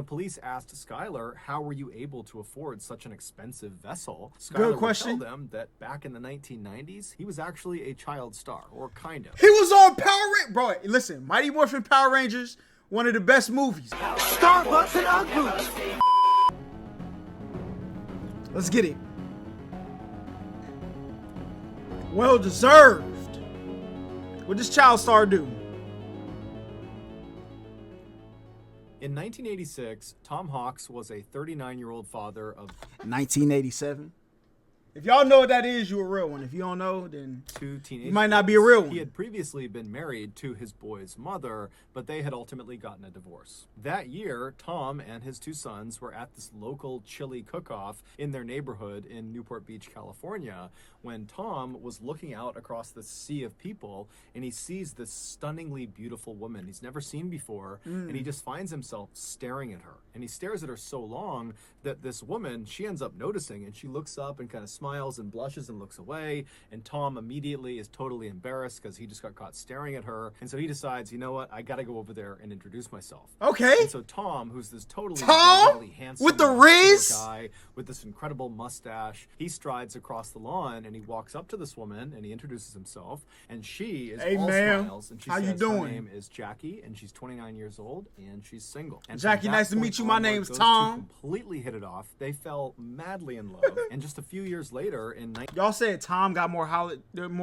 The police asked Skylar, how were you able to afford such an expensive vessel? Skylar Good would question. tell them that back in the 1990s, he was actually a child star, or kind of. He was on Power Rangers. Bro, listen, Mighty Morphin Power Rangers, one of the best movies. Starbucks and Ugly. Let's get it. Well deserved. What does child star do? In 1986, Tom Hawks was a 39-year-old father of 1987. If y'all know what that is, you're a real one. If you don't know, then two teenage you might not be boys. a real one. He had previously been married to his boy's mother, but they had ultimately gotten a divorce. That year, Tom and his two sons were at this local chili cook-off in their neighborhood in Newport Beach, California, when Tom was looking out across the sea of people, and he sees this stunningly beautiful woman he's never seen before, and he just finds himself staring at her. And he stares at her so long that this woman, she ends up noticing, and she looks up and kind of smiles and blushes and looks away, and Tom immediately is totally embarrassed because he just got caught staring at her, and so he decides, you know what, I gotta go over there and introduce myself. Okay. And so Tom, who's this totally handsome with the muscular Riz guy with this incredible mustache, he strides across the lawn and he walks up to this woman and he introduces himself, and she is all smiles, and she says her name is Jackie, and she's 29 years old and she's single. And Jackie, from that nice to meet point you. My onward, name's those Tom. two completely hit it off. They fell madly in love, and just a few years later, in Y'all said Tom got more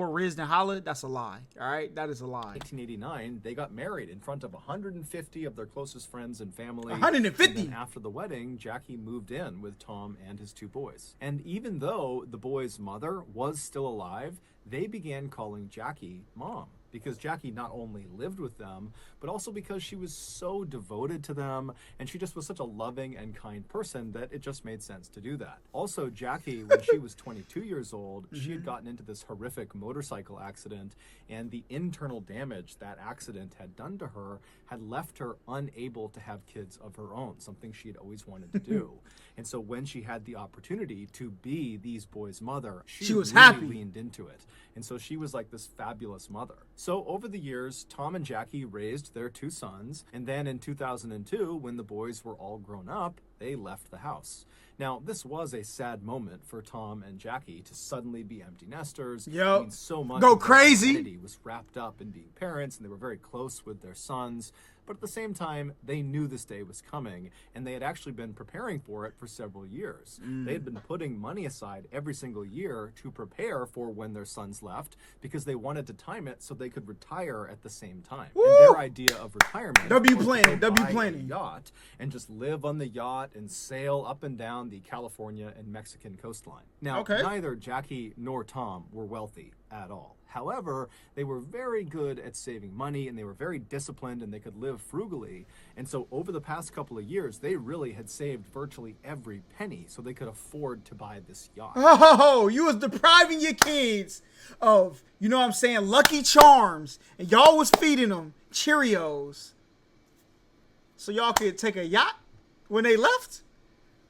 Riz than Holla? That's a lie. All right, that is a lie. 1989, they got married in front of 150 of their closest friends and family. 150? And then after the wedding, Jackie moved in with Tom and his two boys. And even though the boys' mother was still alive, they began calling Jackie Mom, because Jackie not only lived with them, but also because she was so devoted to them, and she just was such a loving and kind person that it just made sense to do that. Also, Jackie, when she was 22 years old, she had gotten into this horrific motorcycle accident, and the internal damage that accident had done to her had left her unable to have kids of her own, something she had always wanted to do. And so when she had the opportunity to be these boys' mother, she was really happy. leaned into it. And so she was like this fabulous mother. So over the years, Tom and Jackie raised their two sons, and then in 2002, when the boys were all grown up, they left the house. Now, this was a sad moment for Tom and Jackie to suddenly be empty nesters. Yo, I mean, so much go of their crazy. identity was wrapped up in being parents, and they were very close with their sons. But at the same time, they knew this day was coming, and they had actually been preparing for it for several years. They had been putting money aside every single year to prepare for when their sons left, because they wanted to time it so they could retire at the same time. Woo! And their idea of retirement W was planning, to go W buy planning. a yacht and just live on the yacht and sail up and down the California and Mexican coastline. Now, Okay. neither Jackie nor Tom were wealthy at all. However, they were very good at saving money, and they were very disciplined, and they could live frugally. And so over the past couple of years, they really had saved virtually every penny so they could afford to buy this yacht. Oh, you was depriving your kids of, you know what I'm saying, Lucky Charms, and y'all was feeding them Cheerios so y'all could take a yacht when they left?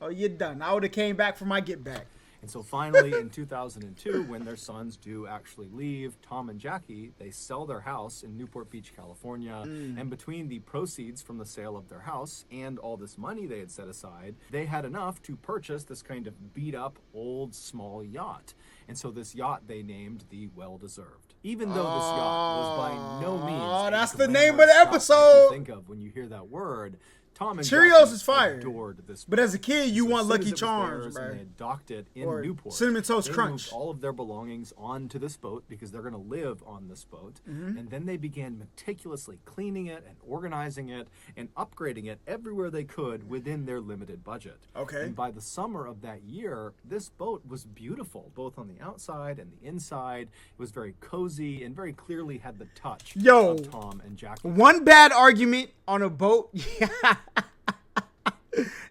Oh, you're done. I would have came back for my get back. And so finally, in 2002, when their sons do actually leave, Tom and Jackie, they sell their house in Newport Beach, California. And between the proceeds from the sale of their house and all this money they had set aside, they had enough to purchase this kind of beat-up, old, small yacht. And so this yacht they named the Well-Deserved. Even though this yacht was by no means... Oh, that's a the name of glamorous the yacht that episode. you think of when you hear that word. Tom and Cheerios Jackie is fire. adored this But as a kid, you so want as soon Lucky as it was Charms, theirs bro. and they had docked it in Or Newport. Cinnamon Toast they Crunch. moved all of their belongings onto this boat because they're going to live on this boat. And then they began meticulously cleaning it and organizing it and upgrading it everywhere they could within their limited budget. Okay. And by the summer of that year, this boat was beautiful, both on the outside and the inside. It was very cozy and very clearly had the touch of Tom and Jackie. One bad argument on a boat.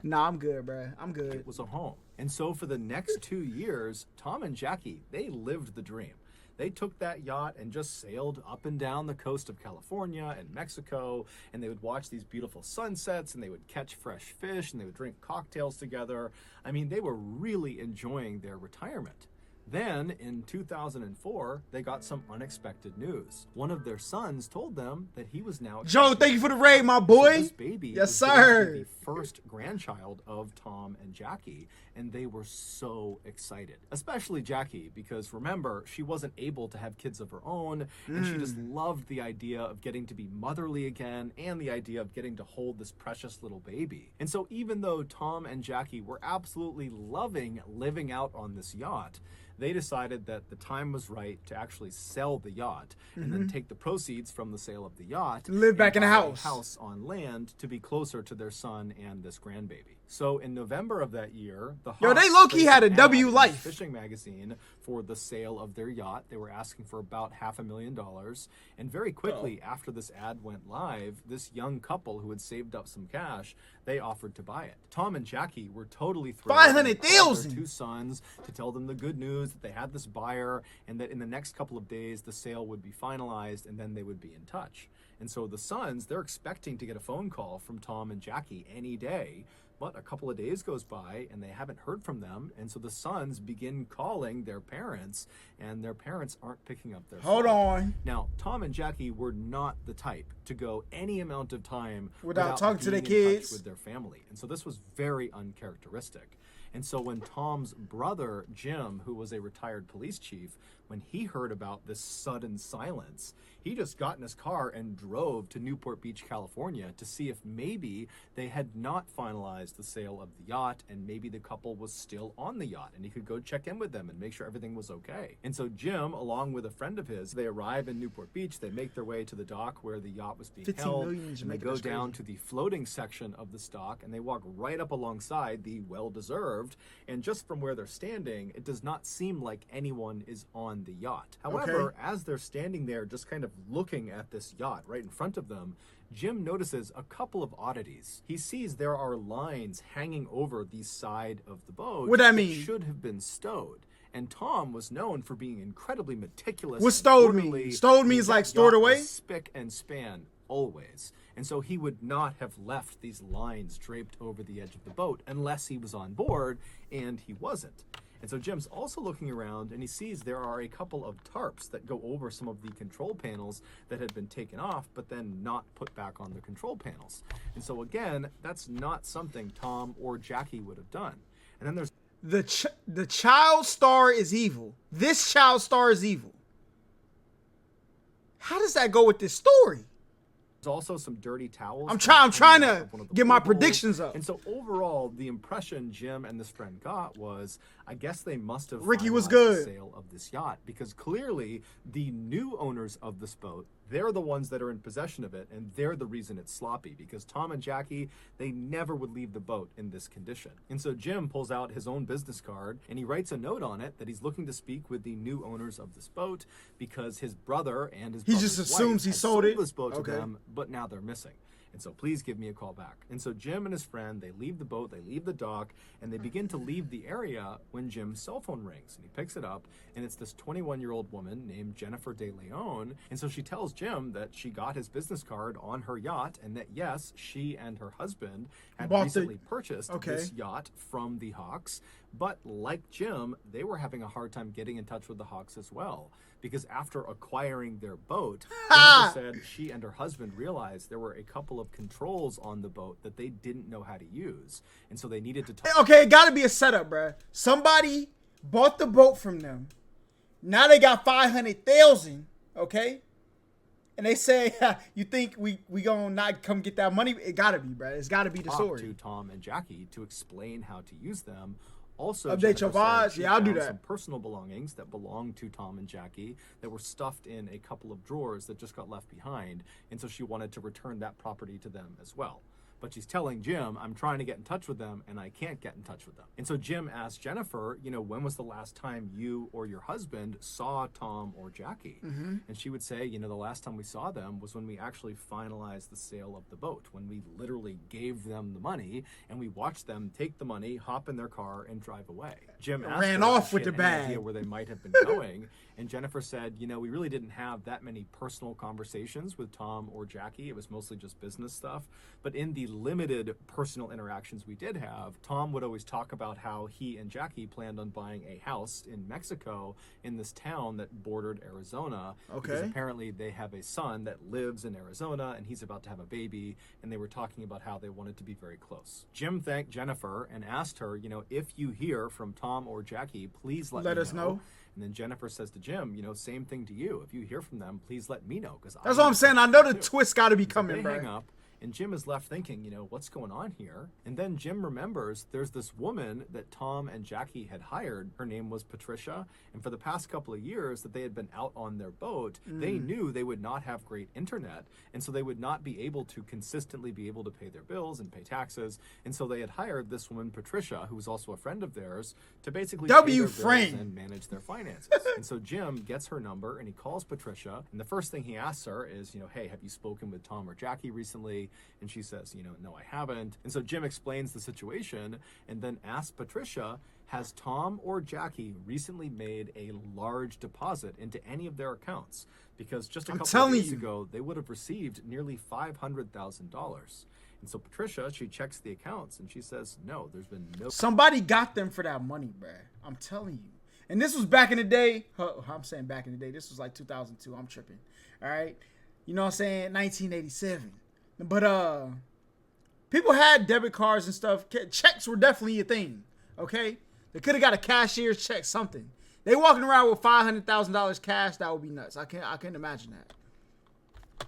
Nah, I'm good, bro. I'm good. It was a home. And so for the next 2 years, Tom and Jackie, they lived the dream. They took that yacht and just sailed up and down the coast of California and Mexico, and they would watch these beautiful sunsets, and they would catch fresh fish, and they would drink cocktails together. I mean, they were really enjoying their retirement. Then, in 2004, they got some unexpected news. One of their sons told them that he was now... Joe, thank you for the raid, my So boy. this baby Yes, was going to sir. be the first grandchild of Tom and Jackie, and they were so excited. Especially Jackie, because remember, she wasn't able to have kids of her own, and she just loved the idea of getting to be motherly again, and the idea of getting to hold this precious little baby. And so even though Tom and Jackie were absolutely loving living out on this yacht, they decided that the time was right to actually sell the yacht and then take the proceeds from the sale of the yacht Live back and in a buy house. on land to be closer to their son and this grandbaby. So in November of that year, the Yo, they Hawks low-key placed had a an ad W in life. fishing magazine for the sale of their yacht. They were asking for about $500,000, and very quickly after this ad went live, this young couple who had saved up some cash, they offered to buy it. Tom and Jackie were totally thrilled. and called $500,000. their two sons to tell them the good news that they had this buyer and that in the next couple of days the sale would be finalized and then they would be in touch. And so the sons, they're expecting to get a phone call from Tom and Jackie any day. But a couple of days goes by and they haven't heard from them. And so the sons begin calling their parents, and their parents aren't picking up their Hold phone. on. Now, Tom and Jackie were not the type to go any amount of time Without talking to their being in touch kids. with their family. And so this was very uncharacteristic. And so when Tom's brother, Jim, who was a retired police chief, when he heard about this sudden silence, he just got in his car and drove to Newport Beach, California to see if maybe they had not finalized the sale of the yacht and maybe the couple was still on the yacht and he could go check in with them and make sure everything was okay. And so Jim, along with a friend of his, they arrive in Newport Beach, they make their way to the dock where the yacht was being 15 held, million in and they Jamaica, go that's down crazy. to the floating section of the stock and they walk right up alongside the well-deserved, and just from where they're standing, it does not seem like anyone is on the yacht. However, as they're standing there just kind of looking at this yacht right in front of them, Jim notices a couple of oddities. He sees there are lines hanging over the side of the boat What that mean? should have been stowed. And Tom was known for being incredibly meticulous. What and stowed mean? orderly. Stowed means That like stored yacht away? was spick and span always. And so he would not have left these lines draped over the edge of the boat unless he was on board, and he wasn't. And so Jim's also looking around and he sees there are a couple of tarps that go over some of the control panels that had been taken off but then not put back on the control panels. And so again, that's not something Tom or Jackie would have done. And then there's The child star is evil. This child star is evil. How does that go with this story? also some dirty towels. I'm trying hanging to out of one of the get my portholes. predictions up. And so overall, the impression Jim and this friend got was, I guess they must have Ricky was finalized good. the sale of this yacht, because clearly the new owners of this boat, they're the ones that are in possession of it, and they're the reason it's sloppy, because Tom and Jackie, they never would leave the boat in this condition. And so Jim pulls out his own business card and he writes a note on it that he's looking to speak with the new owners of this boat because his brother and his He brother's just assumes wife he had sold it? this boat to Okay. them, but now they're missing. And so please give me a call back. And so Jim and his friend, they leave the boat, they leave the dock, and they begin to leave the area when Jim's cell phone rings. And he picks it up, and it's this 21-year-old woman named Jennifer De Leon. And so she tells Jim that she got his business card on her yacht, and that yes, she and her husband had Bought the- recently purchased Okay. this yacht from the Hawks. But like Jim, they were having a hard time getting in touch with the Hawks as well. Because after acquiring their boat, Jennifer said she and her husband realized there were a couple of controls on the boat that they didn't know how to use. And so they needed to talk. Okay, it gotta be a setup, bruh. Somebody bought the boat from them. Now they got 500,000, okay? And they say, you think we gonna not come get that money? It gotta be, bruh. It's gotta be the Talk story. to Tom and Jackie to explain how to use them. Also, Update Jennifer your said vibes. she Yeah, I'll do found that. some personal belongings that belonged to Tom and Jackie that were stuffed in a couple of drawers that just got left behind, and so she wanted to return that property to them as well. But she's telling Jim, I'm trying to get in touch with them, and I can't get in touch with them. And so Jim asked Jennifer, when was the last time you or your husband saw Tom or Jackie? Mm-hmm. And she would say, the last time we saw them was when we actually finalized the sale of the boat, when we literally gave them the money, and we watched them take the money, hop in their car, and drive away. Jim asked Ran her if off she with had the any bag. idea where they might have been going, and Jennifer said, we really didn't have that many personal conversations with Tom or Jackie. It was mostly just business stuff. But in the limited personal interactions we did have, Tom would always talk about how he and Jackie planned on buying a house in Mexico in this town that bordered Arizona. Because Okay. apparently they have a son that lives in Arizona and he's about to have a baby, and they were talking about how they wanted to be very close. Jim thanked Jennifer and asked her, if you hear from Tom or Jackie, please let Let me us know. And then Jennifer says to Jim, same thing to you. If you hear from them, please let me know. That's what I'm saying. I know the twist got to be coming, They bro. hang up. And Jim is left thinking, what's going on here? And then Jim remembers there's this woman that Tom and Jackie had hired. Her name was Patricia. And for the past couple of years that they had been out on their boat, they knew they would not have great internet. And so they would not be able to consistently be able to pay their bills and pay taxes. And so they had hired this woman, Patricia, who was also a friend of theirs, to basically pay their bills and manage their finances. And so Jim gets her number and he calls Patricia. And the first thing he asks her is, hey, have you spoken with Tom or Jackie recently? And she says, no, I haven't. And so Jim explains the situation and then asks Patricia, has Tom or Jackie recently made a large deposit into any of their accounts? Because just a couple of days ago, they would have received nearly $500,000. And so Patricia, she checks the accounts and she says, no, there's been no. Somebody got them for that money, bruh. I'm telling you. And this was back in the day. I'm saying back in the day. This was like 2002. I'm tripping. All right. You know what I'm saying? 1987. But people had debit cards and stuff. Checks were definitely a thing. Okay, they could have got a cashier's check, something. They walking around with $500,000 cash. That would be nuts. I can't imagine that.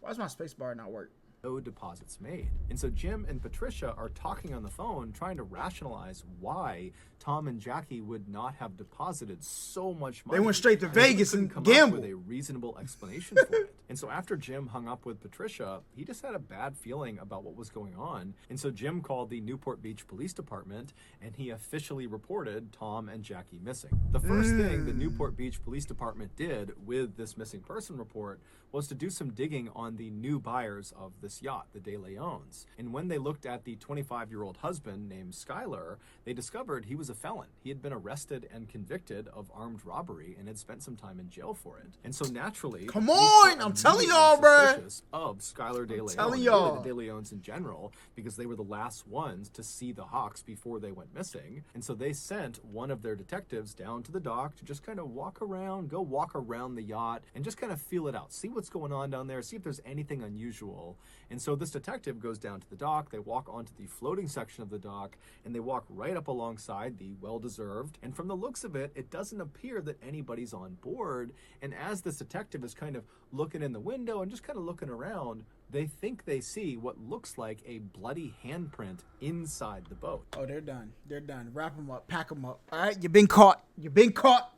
Why does my space bar not work? No deposits made. And so Jim and Patricia are talking on the phone trying to rationalize why Tom and Jackie would not have deposited so much money. They went straight to Vegas and come gambled. up with a reasonable explanation for it. And so after Jim hung up with Patricia, he just had a bad feeling about what was going on. And so Jim called the Newport Beach Police Department and he officially reported Tom and Jackie missing. The first thing the Newport Beach Police Department did with this missing person report was to do some digging on the new buyers of this yacht, the De Leons. And when they looked at the 25-year-old husband named Skylar, they discovered he was a felon. He had been arrested and convicted of armed robbery and had spent some time in jail for it. And so naturally, come on, I'm telling y'all, bruh. Of Skylar De Leon, telling y'all, really the De Leons in general, because they were the last ones to see the Hawks before they went missing. And so they sent one of their detectives down to the dock to just kind of walk around the yacht and just kind of feel it out, see what's going on down there, see if there's anything unusual. And so this detective goes down to the dock, they walk onto the floating section of the dock, and they walk right up alongside the well-deserved. And from the looks of it, it doesn't appear that anybody's on board. And as this detective is kind of looking in the window and just kind of looking around, they think they see what looks like a bloody handprint inside the boat. Oh, they're done. They're done. Wrap them up. Pack them up. All right, you've been caught. You've been caught.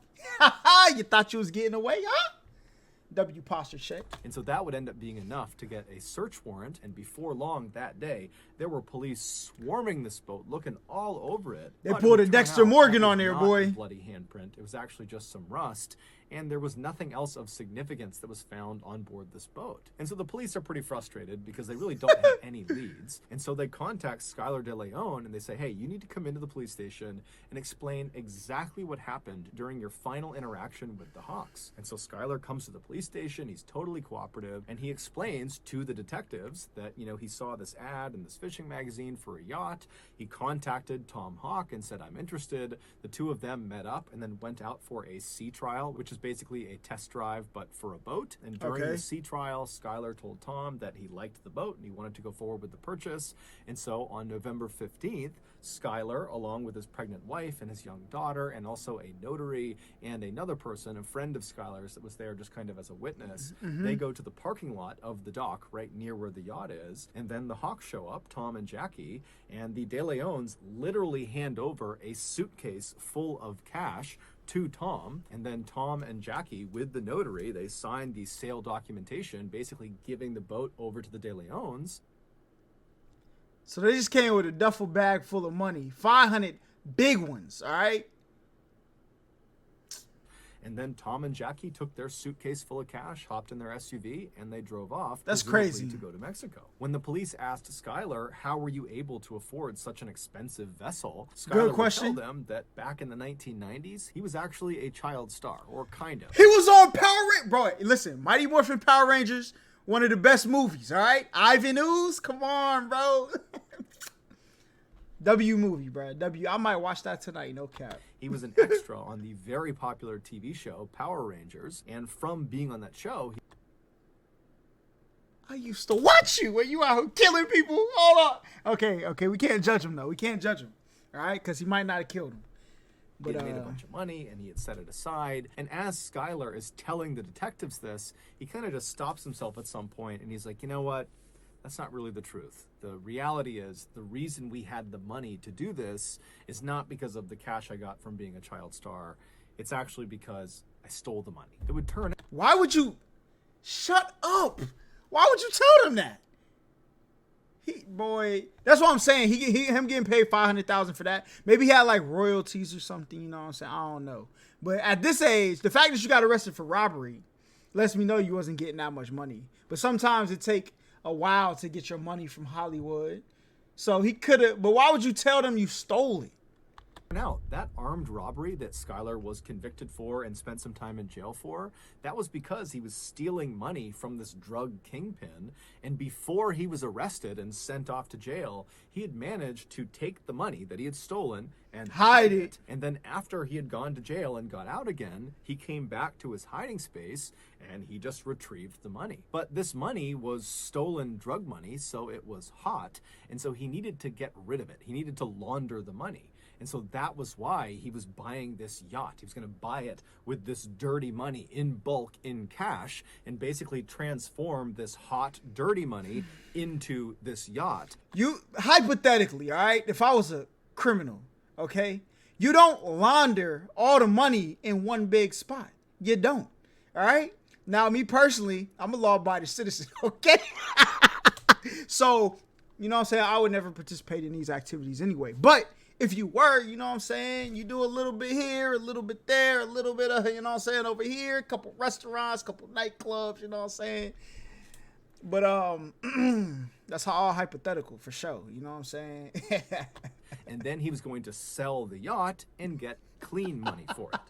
You thought you was getting away, huh? W posture check. And so that would end up being enough to get a search warrant. And before long that day, there were police swarming this boat, looking all over it. They pulled a Dexter Morgan on there, boy. A bloody handprint. It was actually just some rust. And there was nothing else of significance that was found on board this boat. And so the police are pretty frustrated because they really don't have any leads. And so they contact Skylar De Leon and they say, hey, you need to come into the police station and explain exactly what happened during your final interaction with the Hawks. And so Skylar comes to the police station. He's totally cooperative. And he explains to the detectives that, he saw this ad in this fishing magazine for a yacht. He contacted Tom Hawk and said, I'm interested. The two of them met up and then went out for a sea trial, which is basically a test drive, but for a boat. And during the sea trial, Skylar told Tom that he liked the boat and he wanted to go forward with the purchase. And so on November 15th, Skylar, along with his pregnant wife and his young daughter, and also a notary and another person, a friend of Skylar's that was there just kind of as a witness, they go to the parking lot of the dock right near where the yacht is. And then the Hawks show up, Tom and Jackie, and the De Leons literally hand over a suitcase full of cash to Tom, and then Tom and Jackie, with the notary, they signed the sale documentation, basically giving the boat over to the De Leons. So they just came with a duffel bag full of money, 500 big ones, all right? And then Tom and Jackie took their suitcase full of cash, hopped in their SUV, and they drove off. That's presumably crazy. To go to Mexico. When the police asked Skylar, how were you able to afford such an expensive vessel? Skylar would tell them that back in the 1990s, he was actually a child star, or kind of. He was on Power Rangers. Bro, listen, Mighty Morphin Power Rangers One of the best movies, all right? Ivan Ooze, come on, bro. W movie, bro. I might watch that tonight, no cap. He was an extra on the very popular TV show Power Rangers, and from being on that show, I used to watch you when you out here killing people. Hold on. Okay, we can't judge him, though. We can't judge him, all right? Because he might not have killed him. But, he had made a bunch of money, and he had set it aside. And as Skylar is telling the detectives this, he kind of just stops himself at some point, and he's like, you know what? That's not really the truth. The reality is the reason we had the money to do this is not because of the cash I got from being a child star. It's actually because I stole the money. It would turn out. Why would you... Shut up. Why would you tell them that? Boy, that's what I'm saying. Him getting paid $500,000 for that. Maybe he had like royalties or something. You know what I'm saying? I don't know. But at this age, the fact that you got arrested for robbery lets me know you wasn't getting that much money. But sometimes it take a while to get your money from Hollywood. So he could have. But why would you tell them you stole it? Now, that armed robbery that Skylar was convicted for and spent some time in jail for, that was because he was stealing money from this drug kingpin. And before he was arrested and sent off to jail, he had managed to take the money that he had stolen and hide it. And then after he had gone to jail and got out again, he came back to his hiding space and he just retrieved the money. But this money was stolen drug money, so it was hot. And so he needed to get rid of it. He needed to launder the money. And so that was why he was buying this yacht. He was going to buy it with this dirty money in bulk, in cash, and basically transform this hot, dirty money into this yacht. You, hypothetically, all right, if I was a criminal, okay, you don't launder all the money in one big spot. You don't, all right? Now, me personally, I'm a law-abiding citizen, okay? So, you know what I'm saying? I would never participate in these activities anyway. But if you were, you know what I'm saying, you do a little bit here, a little bit there, a little bit of, you know what I'm saying, over here, a couple restaurants, a couple nightclubs, you know what I'm saying. But that's all hypothetical for sure, you know what I'm saying. And then he was going to sell the yacht and get clean money for it.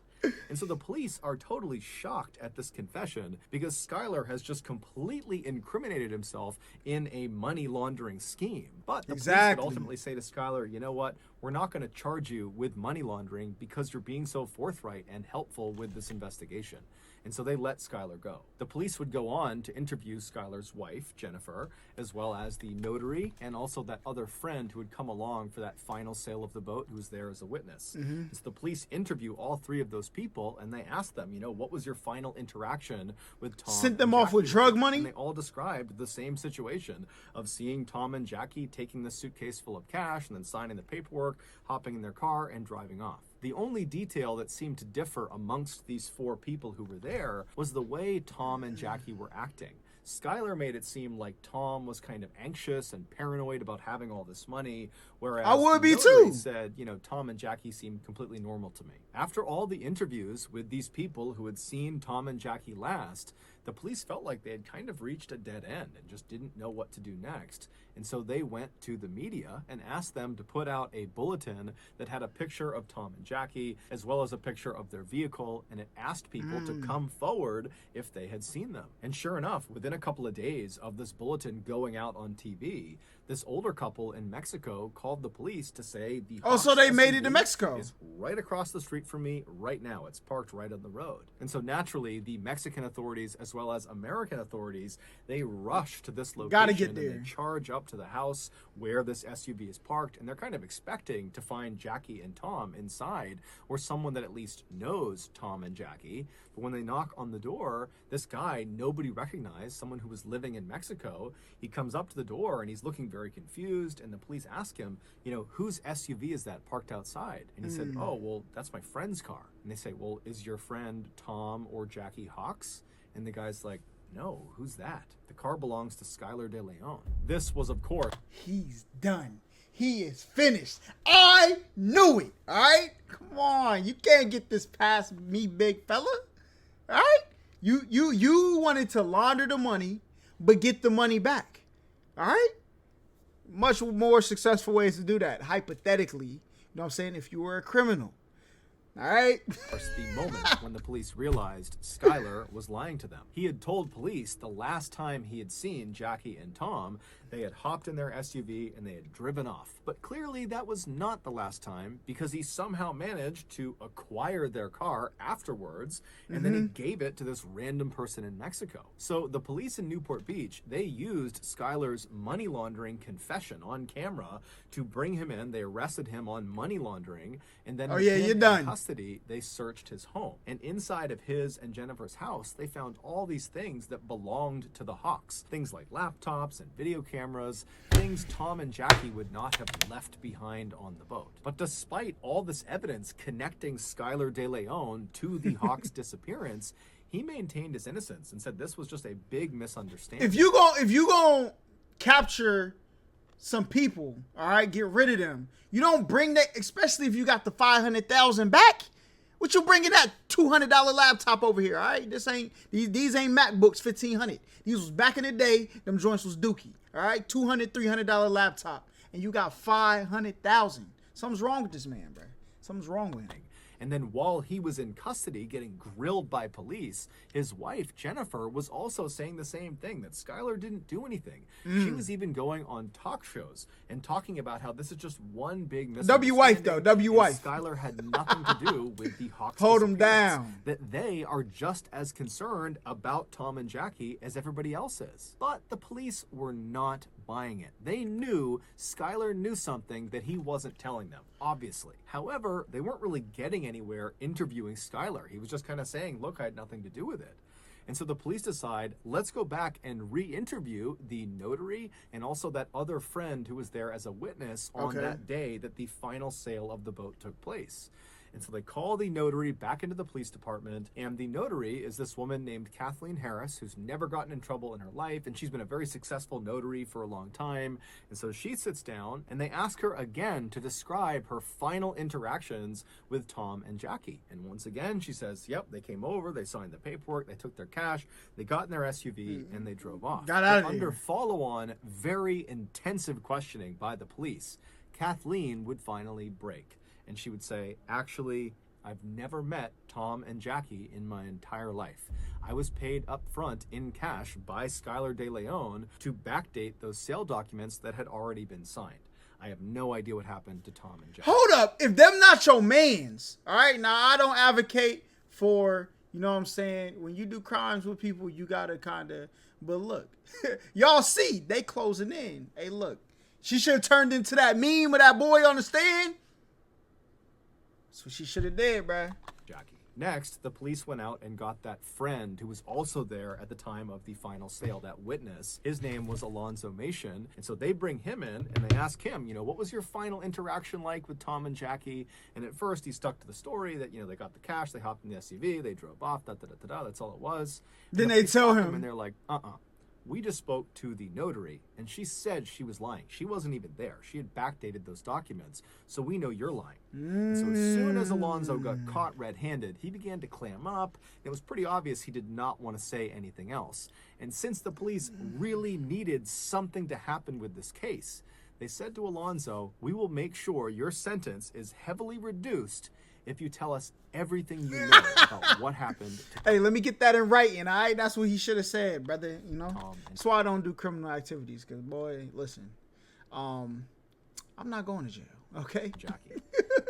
And so the police are totally shocked at this confession because Skylar has just completely incriminated himself in a money laundering scheme. But the police would ultimately say to Skylar, you know what? We're not going to charge you with money laundering because you're being so forthright and helpful with this investigation. And so they let Skylar go. The police would go on to interview Skylar's wife, Jennifer, as well as the notary and also that other friend who had come along for that final sale of the boat who was there as a witness. Mm-hmm. So the police interview all three of those people and they asked them, you know, what was your final interaction with Tom? Sent them off with drug money? And they all described the same situation of seeing Tom and Jackie taking the suitcase full of cash and then signing the paperwork, hopping in their car and driving off. The only detail that seemed to differ amongst these four people who were there was the way Tom and Jackie were acting. Skylar made it seem like Tom was kind of anxious and paranoid about having all this money, whereas I would be notary too. Said, you know, Tom and Jackie seemed completely normal to me. After all the interviews with these people who had seen Tom and Jackie last, the police felt like they had kind of reached a dead end and just didn't know what to do next. And so they went to the media and asked them to put out a bulletin that had a picture of Tom and Jackie, as well as a picture of their vehicle, and it asked people to come forward if they had seen them. And sure enough, within a couple of days of this bulletin going out on TV, this older couple in Mexico called the police to say the so they made it SUV to Mexico. is right across the street from me right now. It's parked right on the road. And so naturally, the Mexican authorities as well as American authorities, they rush to this location. Gotta get there. And they charge up to the house where this SUV is parked, and they're kind of expecting to find Jackie and Tom inside, or someone that at least knows Tom and Jackie. But when they knock on the door, this guy nobody recognized, someone who was living in Mexico, he comes up to the door and he's looking very confused, and the police ask him, you know, whose SUV is that parked outside? And he said, oh, well, that's my friend's car. And they say, well, is your friend Tom or Jackie Hawks? And the guy's like, no, who's that? The car belongs to Skylar De Leon. This was, of course... He's done. He is finished. I knew it, all right? Come on. You can't get this past me, big fella. All right? You wanted to launder the money, but get the money back. All right? Much more successful ways to do that, hypothetically. You know what I'm saying? If you were a criminal. All right. First, the moment when the police realized Skylar was lying to them. He had told police the last time he had seen Jackie and Tom, they had hopped in their SUV and they had driven off. But clearly that was not the last time, because he somehow managed to acquire their car afterwards, and then he gave it to this random person in Mexico. So the police in Newport Beach, they used Skylar's money laundering confession on camera to bring him in. They arrested him on money laundering, and then you're done. in custody, they searched his home. And inside of his and Jennifer's house, they found all these things that belonged to the Hawks. Things like laptops and video cameras, things Tom and Jackie would not have left behind on the boat. But despite all this evidence connecting Skylar De Leon to the Hawks' disappearance, he maintained his innocence and said this was just a big misunderstanding. If you gonna capture some people, all right, get rid of them. You don't bring that, especially if you got the $500,000 back. What you bringing that $200 laptop over here? All right, these ain't MacBooks $1,500. These was back in the day. Them joints was dookie. All right, $200-$300 laptop, and you got $500,000. Something's wrong with this man, bro. Something's wrong with him. And then while he was in custody getting grilled by police, his wife, Jennifer, was also saying the same thing, that Skylar didn't do anything. She was even going on talk shows and talking about how this is just one big misunderstanding. W-wife, though. W-wife. Skylar had nothing to do with the Hawks' Hold him disappearance. down. That they are just as concerned about Tom and Jackie as everybody else is. But the police were not buying it. They knew Skylar knew something that he wasn't telling them, obviously. However, they weren't really getting anywhere interviewing Skylar. He was just kind of saying, look, I had nothing to do with it. And so the police decide, let's go back and re-interview the notary and also that other friend who was there as a witness on that day that the final sale of the boat took place. And so they call the notary back into the police department, and the notary is this woman named Kathleen Harris, who's never gotten in trouble in her life, and she's been a very successful notary for a long time. And so she sits down, and they ask her again to describe her final interactions with Tom and Jackie. And once again, she says, yep, they came over, they signed the paperwork, they took their cash, they got in their SUV, and they drove off. Got out of But here. under follow-on, very intensive questioning by the police, Kathleen would finally break. And she would say, actually, I've never met Tom and Jackie in my entire life. I was paid up front in cash by Skylar De Leon to backdate those sale documents that had already been signed. I have no idea what happened to Tom and Jackie. Hold up. If them not your mans, all right? Now, I don't advocate for, you know what I'm saying, when you do crimes with people, you got to kind of, but look, y'all see, they closing in. Hey, look, she should have turned into that meme of that boy on the stand. That's what she should have did, bruh. Jackie. Next, the police went out and got that friend who was also there at the time of the final sale, that witness. His name was Alonzo Mason. And so they bring him in and they ask him, you know, what was your final interaction like with Tom and Jackie? And at first he stuck to the story that, you know, they got the cash, they hopped in the SUV, they drove off, that's all it was. And Then the they police tell stop him. and they're like, we just spoke to the notary, and she said she was lying. She wasn't even there. She had backdated those documents, so we know you're lying. And so as soon as Alonzo got caught red-handed, he began to clam up. It was pretty obvious he did not want to say anything else. And since the police really needed something to happen with this case, they said to Alonzo, we will make sure your sentence is heavily reduced if you tell us everything you know about what happened to Hey, let me get that in writing, all right? That's what he should have said, brother, you know? Tom and That's why I don't do criminal activities, because, boy, listen, I'm not going to jail, okay? Jackie.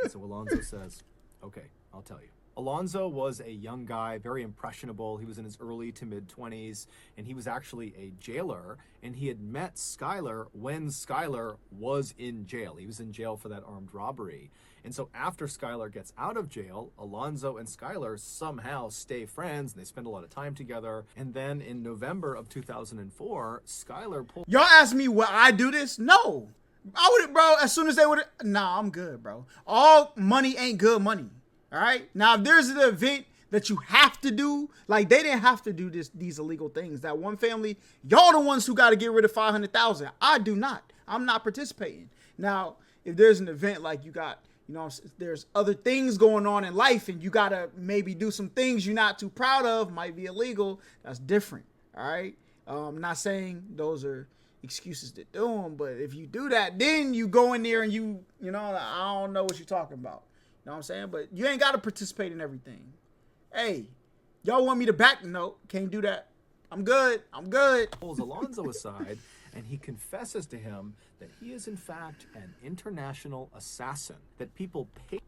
And so Alonzo says, okay, I'll tell you. Alonzo was a young guy, very impressionable. He was in his early to mid-20s, and he was actually a jailer, and he had met Skylar when Skylar was in jail. He was in jail for that armed robbery. And so after Skylar gets out of jail, Alonzo and Skylar somehow stay friends, and they spend a lot of time together. And then in November of 2004, Skylar pulled... Y'all ask me, will I do this? No. I would, bro, as soon as they would, nah, I'm good, bro. All money ain't good money. All right. Now, if there's an event that you have to do, like they didn't have to do these illegal things. That one family, y'all the ones who got to get rid of 500,000. I do not. I'm not participating. Now, if there's an event like you got, you know, there's other things going on in life, and you got to maybe do some things you're not too proud of, might be illegal. That's different. All right. I'm not saying those are excuses to do them, but if you do that, then you go in there and you know, I don't know what you're talking about. know what I'm saying? But you ain't got to participate in everything. Hey, y'all want me to back the note? Can't do that. I'm good. I'm good. Pulls Alonzo aside, and he confesses to him that he is in fact an international assassin, that people pay.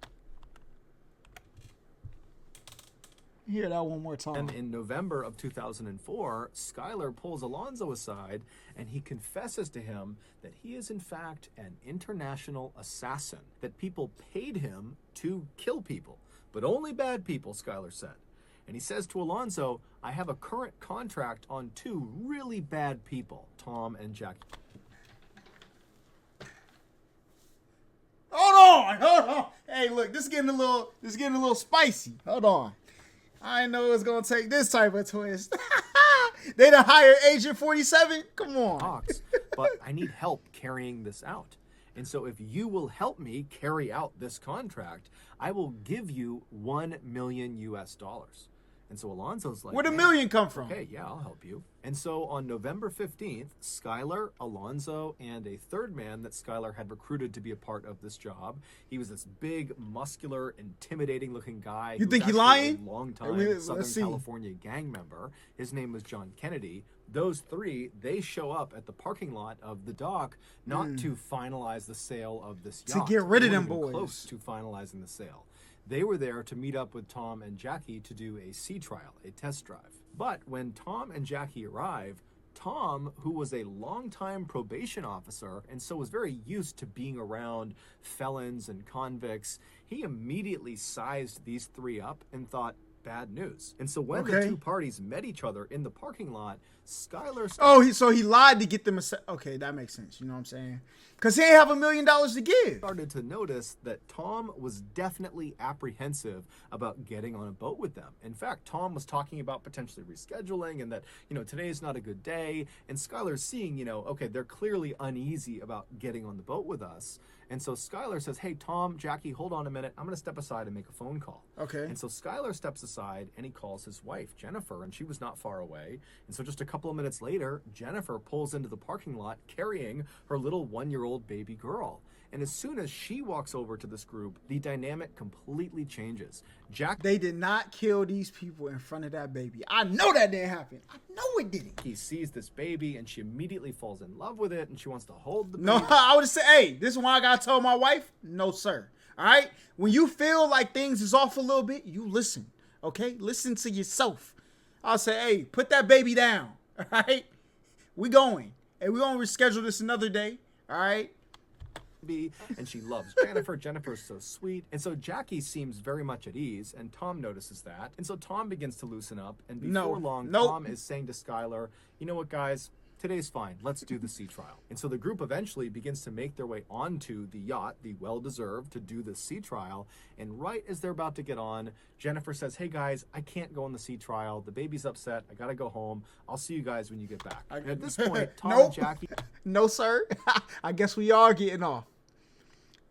Hear that one more time. And in November of 2004, Skylar pulls Alonzo aside, and he confesses to him that he is in fact an international assassin, that people paid him to kill people, but only bad people, Skylar said. And he says to Alonzo, I have a current contract on 2 really bad people, Tom and Jackie. Hold on. Hey, look, this is getting a little spicy. Hold on. I didn't know it was gonna take this type of twist. They done hired Agent 47? Come on. But I need help carrying this out. And so if you will help me carry out this contract, I will give you $1 million US. And so Alonzo's like, Where'd $1 million come from? Okay, yeah, I'll help you. And so on November 15th, Skylar, Alonzo, and a third man that Skylar had recruited to be a part of this job. He was this big, muscular, intimidating-looking guy. You think he lying? A long-time Southern California gang member. His name was John Kennedy. Those 3, they show up at the parking lot of the dock, not to finalize the sale of this yacht. To get rid of them They weren't even boys. close to finalizing the sale. They were there to meet up with Tom and Jackie to do a sea trial, a test drive. But when Tom and Jackie arrive, Tom, who was a longtime probation officer and so was very used to being around felons and convicts, he immediately sized these 3 up and thought, bad news. And so when the 2 parties met each other in the parking lot, Skylar... So he lied to get them okay, that makes sense. You know what I'm saying? Because he ain't have $1 million to give. Started to notice that Tom was definitely apprehensive about getting on a boat with them. In fact, Tom was talking about potentially rescheduling and that, today's not a good day. And Skylar's seeing, okay, they're clearly uneasy about getting on the boat with us. And so Skylar says, hey, Tom, Jackie, hold on a minute. I'm going to step aside and make a phone call. Okay. And so Skylar steps aside and he calls his wife, Jennifer, and she was not far away. And so just a couple of minutes later, Jennifer pulls into the parking lot carrying her little 1-year-old baby girl. And as soon as she walks over to this group, the dynamic completely changes. They did not kill these people in front of that baby. I know that didn't happen. I know it didn't. He sees this baby and she immediately falls in love with it and she wants to hold the baby. No, I would say, hey, this is why I gotta tell my wife, no, sir. All right? When you feel like things is off a little bit, you listen. Okay? Listen to yourself. I'll say, hey, put that baby down. All right? We going. Hey, we gonna reschedule this another day. All right? And she loves Jennifer. Jennifer's so sweet. And so Jackie seems very much at ease, and Tom notices that. And so Tom begins to loosen up, and before long, Tom is saying to Skylar, you know what, guys? Today's fine. Let's do the sea trial. And so the group eventually begins to make their way onto the yacht, the well-deserved, to do the sea trial. And right as they're about to get on, Jennifer says, hey, guys, I can't go on the sea trial. The baby's upset. I got to go home. I'll see you guys when you get back. And at this point, Tom and Jackie... No, sir. I guess we are getting off.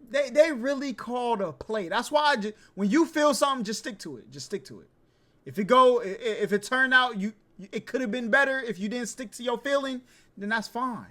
They really called a play. That's why when you feel something, just stick to it. Just stick to it. If it turned out it could have been better if you didn't stick to your feeling, then that's fine.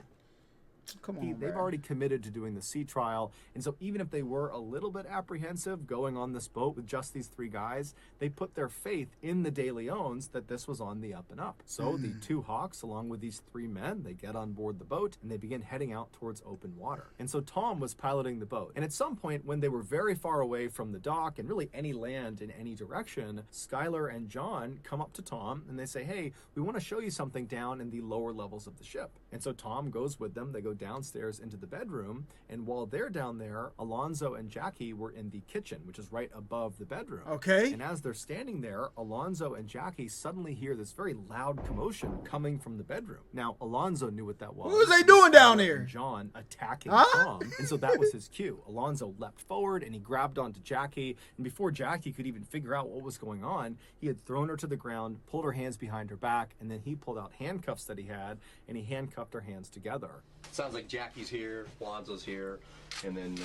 Come on, they've already committed to doing the sea trial, and so even if they were a little bit apprehensive going on this boat with just these 3 guys, they put their faith in the De Leons that this was on the up and up. So the 2 Hawks, along with these 3 men, they get on board the boat and they begin heading out towards open water. And so Tom was piloting the boat. And at some point, when they were very far away from the dock and really any land in any direction, Skylar and John come up to Tom and they say, hey, we want to show you something down in the lower levels of the ship. And so Tom goes with them. They go downstairs into the bedroom, and while they're down there, Alonzo and Jackie were in the kitchen, which is right above the bedroom. Okay. And as they're standing there, Alonzo and Jackie suddenly hear this very loud commotion coming from the bedroom. Now, Alonzo knew what that was. What was they doing down there? John attacking Tom, and so that was his cue. Alonzo leapt forward and he grabbed onto Jackie, and before Jackie could even figure out what was going on, he had thrown her to the ground, pulled her hands behind her back, and then he pulled out handcuffs that he had, and he handcuffed her hands together. Sounds like Jackie's here, Alonzo's here, and then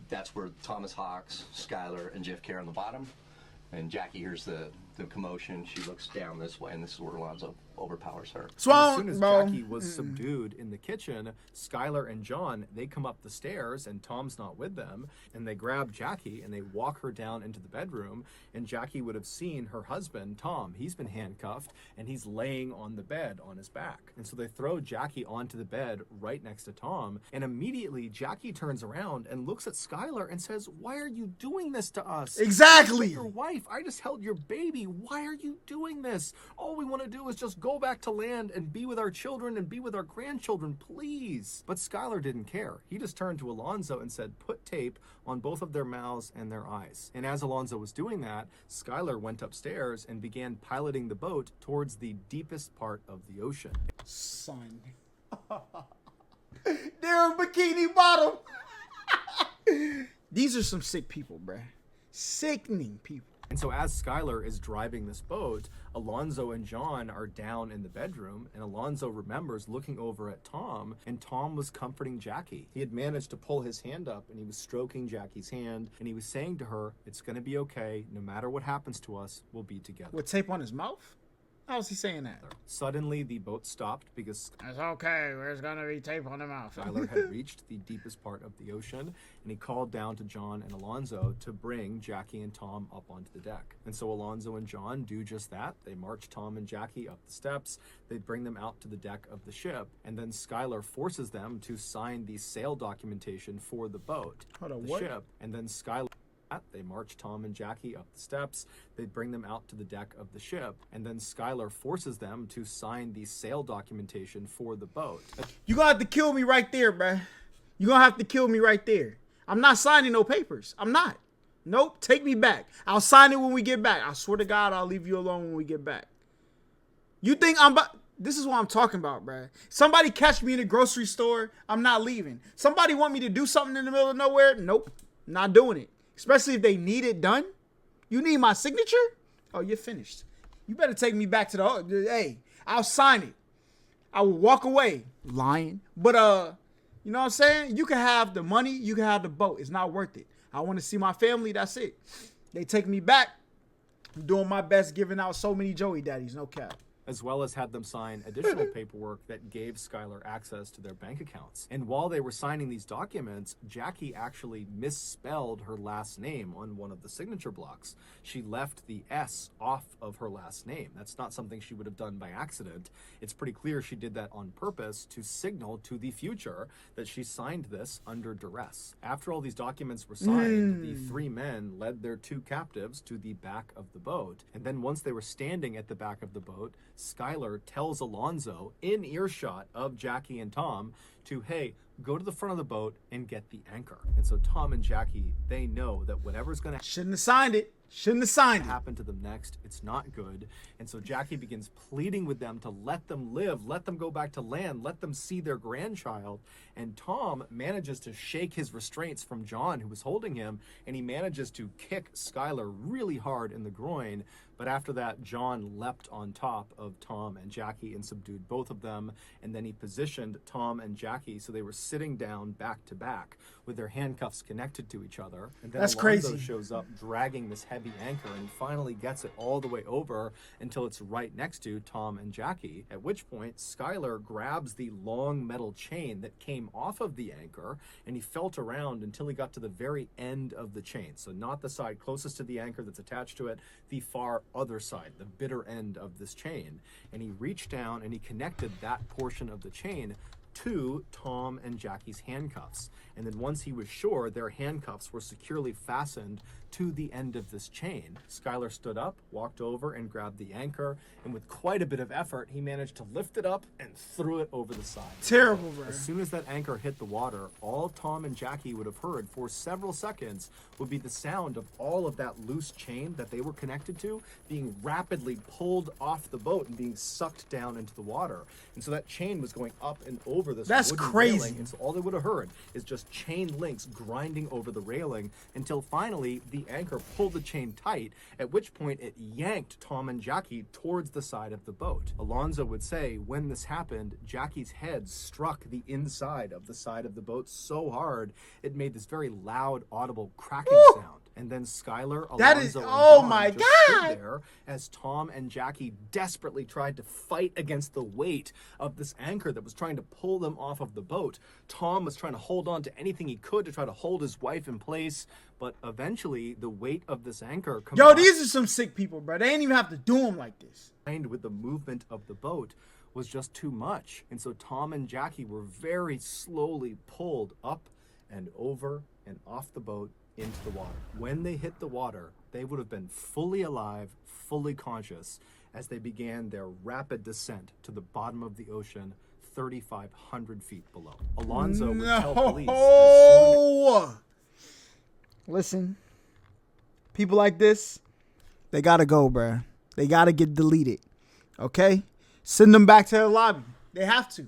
that's where Thomas Hawks, Skylar, and Jeff Kerr on the bottom. And Jackie hears the commotion. She looks down this way, and this is where Alonzo overpowers her. And as soon as Jackie was subdued in the kitchen, Skylar and John, they come up the stairs and Tom's not with them, and they grab Jackie and they walk her down into the bedroom, and Jackie would have seen her husband, Tom. He's been handcuffed and he's laying on the bed on his back. And so they throw Jackie onto the bed right next to Tom, and immediately Jackie turns around and looks at Skylar and says, "Why are you doing this to us? Exactly. Your wife. I just held your baby. Why are you doing this? All we want to do is just go back to land and be with our children and be with our grandchildren, please." But Skylar didn't care. He just turned to Alonzo and said, "Put tape on both of their mouths and their eyes." And as Alonzo was doing that, Skylar went upstairs and began piloting the boat towards the deepest part of the ocean. Son. They're in Bikini Bottom. These are some sick people, bruh. Sickening people. And so as Skylar is driving this boat, Alonzo and John are down in the bedroom, and Alonzo remembers looking over at Tom, and Tom was comforting Jackie. He had managed to pull his hand up, and he was stroking Jackie's hand, and he was saying to her, "It's going to be okay. No matter what happens to us, we'll be together." With tape on his mouth? How is he saying that? Suddenly, the boat stopped because It's okay. There's gonna be tape on the mouth. Skylar had reached the deepest part of the ocean, and he called down to John and Alonzo to bring Jackie and Tom up onto the deck. And so Alonzo and John do just that. They march Tom and Jackie up the steps. They bring them out to the deck of the ship, and then Skylar forces them to sign the sail documentation for the boat, Hold on, the what? ship, and then Skylar. They march Tom and Jackie up the steps. They bring them out to the deck of the ship, and then Skylar forces them to sign the sail documentation for the boat. You gonna have to kill me right there, bruh. You gonna have to kill me right there. I'm not signing no papers. I'm not. Nope. Take me back. I'll sign it when we get back. I swear to God, I'll leave you alone when we get back. You think I'm about... This is what I'm talking about, bruh. Somebody catch me in the grocery store, I'm not leaving. Somebody want me to do something in the middle of nowhere? Nope. Not doing it. Especially if they need it done. You need my signature? Oh, you're finished. You better take me back to the... Hey, I'll sign it. I will walk away. Lying. But, you know what I'm saying? You can have the money. You can have the boat. It's not worth it. I want to see my family. That's it. They take me back. I'm doing my best giving out so many Joey Daddies. No cap. As well as had them sign additional paperwork that gave Skylar access to their bank accounts. And while they were signing these documents, Jackie actually misspelled her last name on one of the signature blocks. She left the S off of her last name. That's not something she would have done by accident. It's pretty clear she did that on purpose to signal to the future that she signed this under duress. After all these documents were signed, the three men led their two captives to the back of the boat. And then once they were standing at the back of the boat, Skylar tells Alonzo, in earshot of Jackie and Tom, to, hey, go to the front of the boat and get the anchor. And so Tom and Jackie, they know that whatever's going to Shouldn't have signed it. Shouldn't have signed it. happen to them next, it's not good. And so Jackie begins pleading with them to let them live, let them go back to land, let them see their grandchild. And Tom manages to shake his restraints from John, who was holding him, and he manages to kick Skylar really hard in the groin. But after that, John leapt on top of Tom and Jackie and subdued both of them. And then he positioned Tom and Jackie so they were sitting down back to back with their handcuffs connected to each other. And then That's Alonzo crazy. shows up dragging this heavy anchor and finally gets it all the way over until it's right next to Tom and Jackie. At which point, Skylar grabs the long metal chain that came off of the anchor, and he felt around until he got to the very end of the chain. So not the side closest to the anchor that's attached to it, the far other side, the bitter end of this chain. And he reached down and he connected that portion of the chain to Tom and Jackie's handcuffs. And then once he was sure their handcuffs were securely fastened to the end of this chain, Skylar stood up, walked over and grabbed the anchor, and with quite a bit of effort, he managed to lift it up and threw it over the side. Terrible, bro. As soon as that anchor hit the water, all Tom and Jackie would have heard for several seconds would be the sound of all of that loose chain that they were connected to being rapidly pulled off the boat and being sucked down into the water. And so that chain was going up and over over this That's wooden crazy. railing, and so all they would have heard is just chain links grinding over the railing until finally the anchor pulled the chain tight, at which point it yanked Tom and Jackie towards the side of the boat. Alonzo would say when this happened, Jackie's head struck the inside of the boat so hard it made this very loud, audible cracking sound. And then Skylar, Alonzo, and Dawn my just stood God. there as Tom and Jackie desperately tried to fight against the weight of this anchor that was trying to pull them off of the boat. Tom was trying to hold on to anything he could to try to hold his wife in place, but eventually the weight of this anchor Yo, these are some sick people, bro. They ain't even have to do them like this. combined with the movement of the boat was just too much. And so Tom and Jackie were very slowly pulled up and over and off the boat into the water. When they hit the water, they would have been fully alive, fully conscious, as they began their rapid descent to the bottom of the ocean, 3,500 feet below. Alonzo would tell police as soon Listen, people like this, they gotta go, bruh. They gotta get deleted. Okay? Send them back to the lobby. They have to.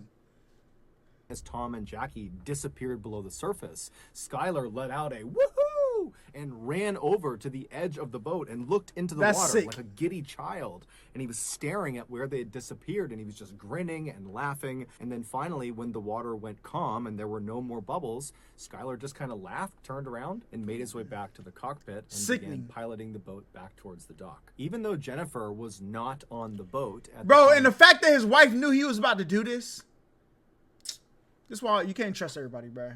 as Tom and Jackie disappeared below the surface, Skylar let out a woohoo and ran over to the edge of the boat and looked into the That's water sick. like a giddy child. And he was staring at where they had disappeared, and he was just grinning and laughing. And then finally, when the water went calm and there were no more bubbles, Skylar just kind of laughed, turned around, and made his way back to the cockpit and Sickening. began piloting the boat back towards the dock. Even though Jennifer was not on the boat at Bro, the and the fact that his wife knew he was about to do this, this is why you can't trust everybody, bro.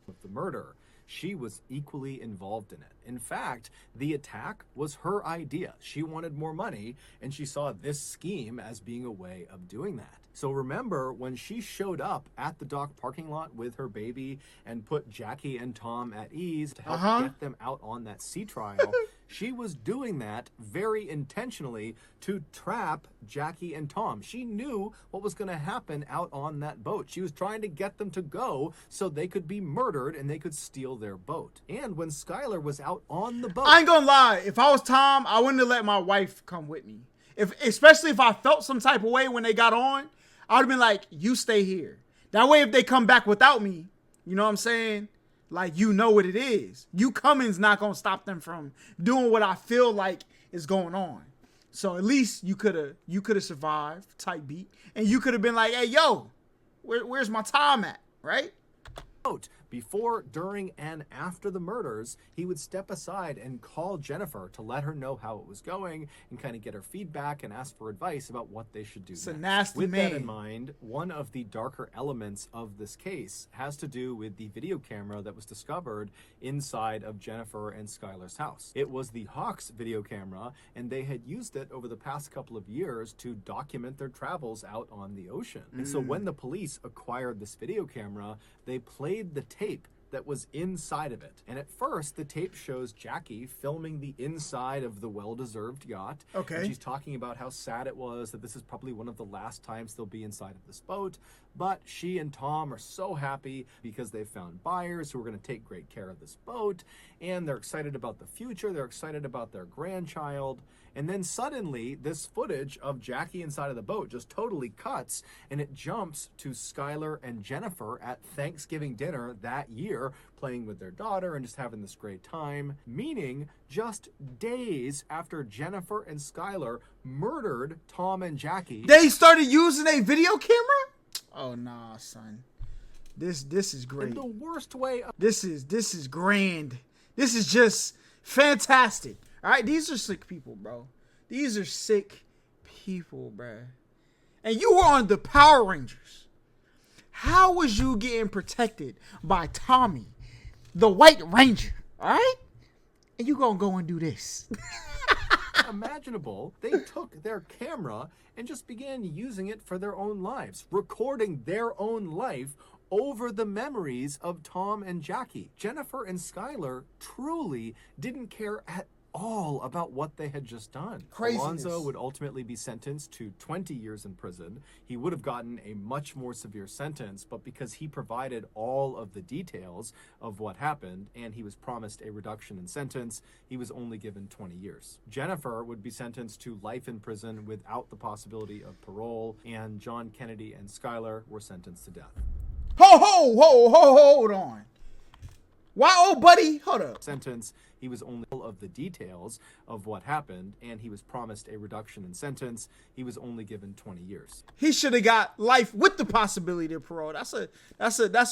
of the murder, she was equally involved in it. In fact, the attack was her idea. She wanted more money, and she saw this scheme as being a way of doing that. So remember, when she showed up at the dock parking lot with her baby and put Jackie and Tom at ease to help get them out on that sea trial, she was doing that very intentionally to trap Jackie and Tom. She knew what was going to happen out on that boat. She was trying to get them to go so they could be murdered and they could steal their boat. And when Skylar was out on the boat, I ain't gonna lie. If I was Tom, I wouldn't have let my wife come with me. Especially if I felt some type of way when they got on, I would have been like, you stay here. That way, if they come back without me, you know what I'm saying? Like, you know what it is. You coming's not gonna stop them from doing what I feel like is going on. So at least you could have survived, type beat, and you could have been like, hey, yo, where's my Tom at, right? before, during, and after the murders, he would step aside and call Jennifer to let her know how it was going and kind of get her feedback and ask for advice about what they should do It's a next. nasty With man. that in mind, one of the darker elements of this case has to do with the video camera that was discovered inside of Jennifer and Skylar's house. It was the Hawks video camera, and they had used it over the past couple of years to document their travels out on the ocean. And so when the police acquired this video camera, they played the tape that was inside of it. And at first, the tape shows Jackie filming the inside of the well-deserved yacht. Okay. And she's talking about how sad it was, that this is probably one of the last times they'll be inside of this boat. But she and Tom are so happy because they've found buyers who are going to take great care of this boat. And they're excited about the future. They're excited about their grandchild. And then suddenly, this footage of Jackie inside of the boat just totally cuts, and it jumps to Skylar and Jennifer at Thanksgiving dinner that year, playing with their daughter and just having this great time, meaning just days after Jennifer and Skylar murdered Tom and Jackie. They started using a video camera? Oh nah, son. This is great. In the worst way of This is grand. This is just fantastic. All right, these are sick people, bro. These are sick people, bro. And you were on the Power Rangers. How was you getting protected by Tommy, the White Ranger? All right? And you gonna go and do this. imaginable, they took their camera and just began using it for their own lives, recording their own life over the memories of Tom and Jackie. Jennifer and Skylar truly didn't care at all about what they had just done. Craziness. Alonzo would ultimately be sentenced to 20 years in prison. He would have gotten a much more severe sentence, but because he provided all of the details of what happened and he was promised a reduction in sentence, he was only given 20 years. Jennifer would be sentenced to life in prison without the possibility of parole, and John Kennedy and Skylar were sentenced to death. Hold on. Why, oh, buddy? Hold up. Sentence, he was only of the details of what happened, and he was promised a reduction in sentence. He was only given 20 years. He should have got life with the possibility of parole. That's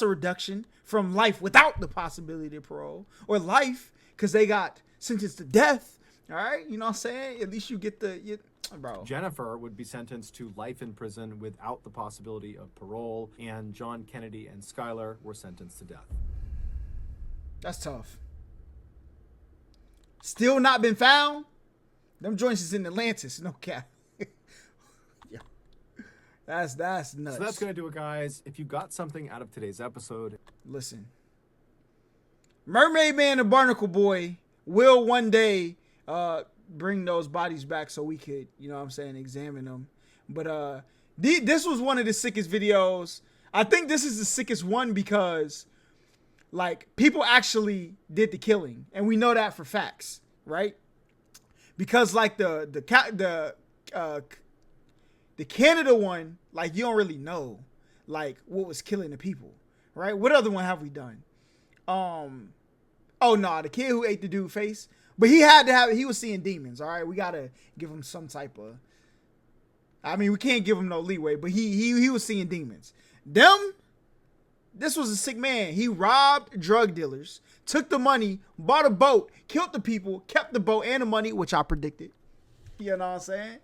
a reduction from life without the possibility of parole, or life because they got sentenced to death. All right, you know what I'm saying? At least you get bro. Jennifer would be sentenced to life in prison without the possibility of parole, and John Kennedy and Skylar were sentenced to death. That's tough. Still not been found. Them joints is in Atlantis, no cap. Yeah, that's nuts. So that's gonna do it, guys. If you got something out of today's episode, listen. Mermaid Man and Barnacle Boy will one day bring those bodies back so we could, you know what I'm saying, examine them. But this was one of the sickest videos. I think this is the sickest one because, like, people actually did the killing, and we know that for facts, right? Because like the Canada one, like, you don't really know like what was killing the people, right? What other one have we done? Oh no, the kid who ate the dude face, but he was seeing demons. All right, we gotta give him some type of. I mean, we can't give him no leeway, but he was seeing demons. This was a sick man. He robbed drug dealers, took the money, bought a boat, killed the people, kept the boat and the money, which I predicted. You know what I'm saying?